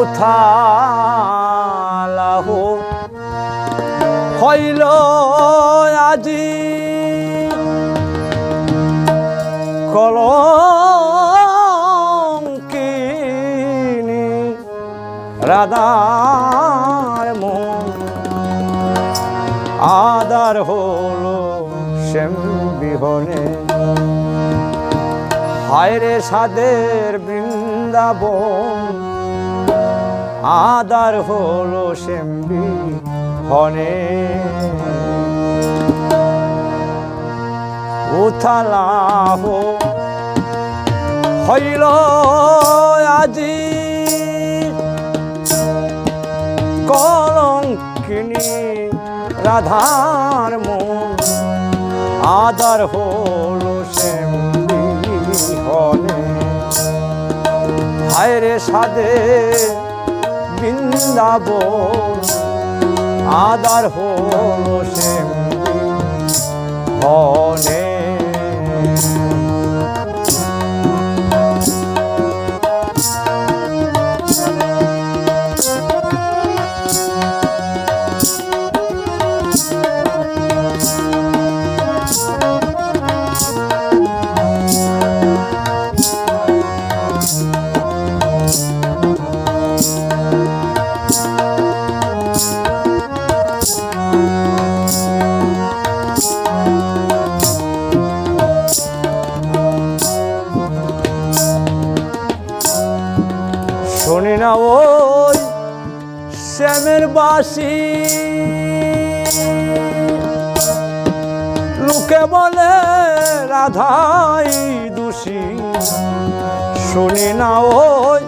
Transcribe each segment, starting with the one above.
উথালাহু হইল আজি কলঙ্কিনী রাধার মন আদার হলো শ্যাম বিহনে হায়রে সাদের বৃন্দাবন আদার হলো শ্যাম বিহনে উথালাহ হইল আজি কলঙ্কিনী রাধার মন আদার হলো শ্যাম বিহনে হায়রে সাদে বৃন্দাবন আদার হলো শ্যাম বিহনে শুনি না ওই শ্যামের বাসি লোকে বলে রাধাই দোষী শুনি না ওই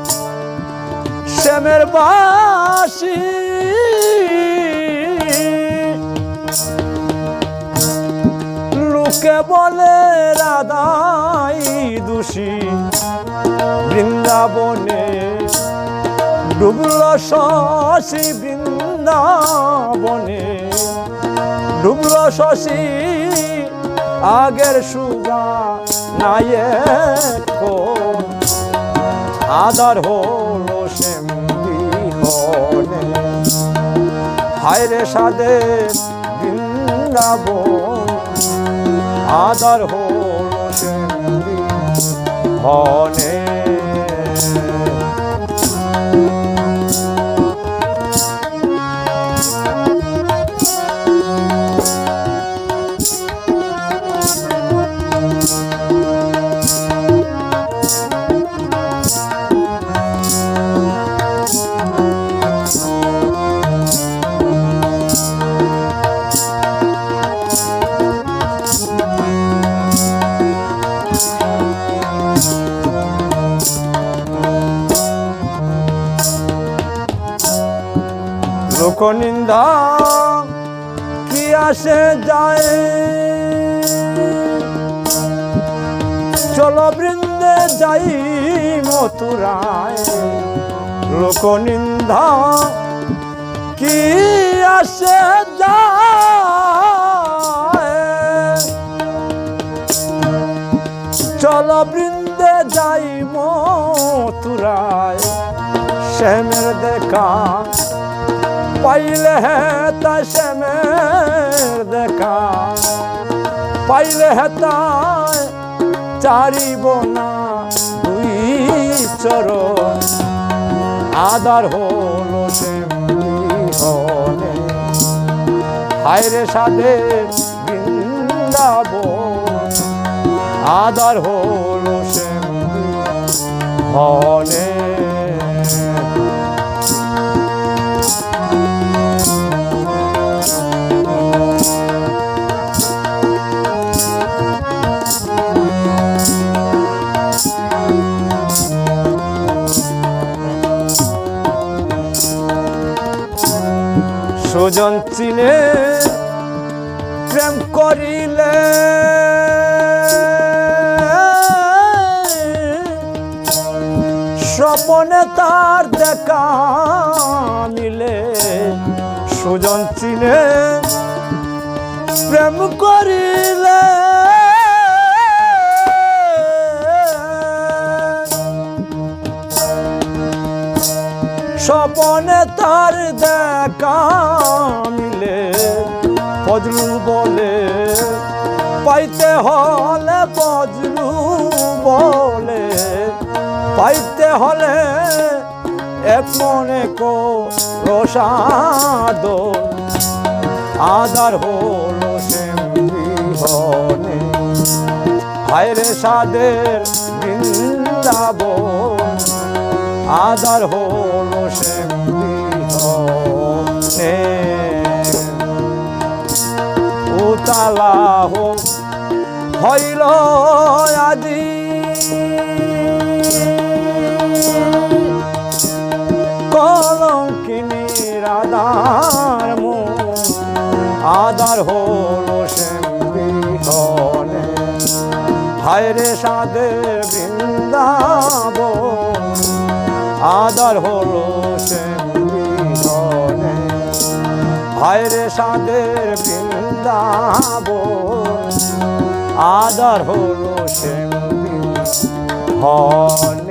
শ্যামের বাসি লোকে বলে রাধাই দোষী বৃন্দাবনে ডুবল শশী বৃন্দাবনে ডুবল শশী আগের সুগা নাই আদার হলো শ্যাম বিহনে হায়রে সাদে বৃন্দাবন আদার হলো শ্যাম বিহনে লোকনিন্দা কি আসে যায় চলো বৃন্দে যাই মথুরায় লোকনিন্দা কি আসে যায় চলো বৃন্দে যাই মথুরায় শ্যামের দেখা পাইলে তা শ্যামের দেখা পাইলে তাই চারিব না দুই চরণ আদার হলো শ্যাম বিহনে হায়রে সাদে বৃন্দাবন আদার হলো শ্যাম বিহনে সুজন চিনে প্রেম করিলে স্বপনে তার দেখা মিলে সুজন চিনে প্রেম করিলে স্বপনে তার দেখা মিলে ফজলু বলে পাইতে হলে ফজলু বলে পাইতে হলে এক মনে রসাদ আদার হলো বিহনে হায়রে সাদের বৃন্দাবন আদার হলো বিহনে উতালা হইল আজি কলঙ্কিনী রাধার মন আদার হলো বিহনে হায়রে সাদের বৃন্দাবন আদার হলো বিহনে হায়রে সাদের বৃন্দাবন আদার হলো বিহনে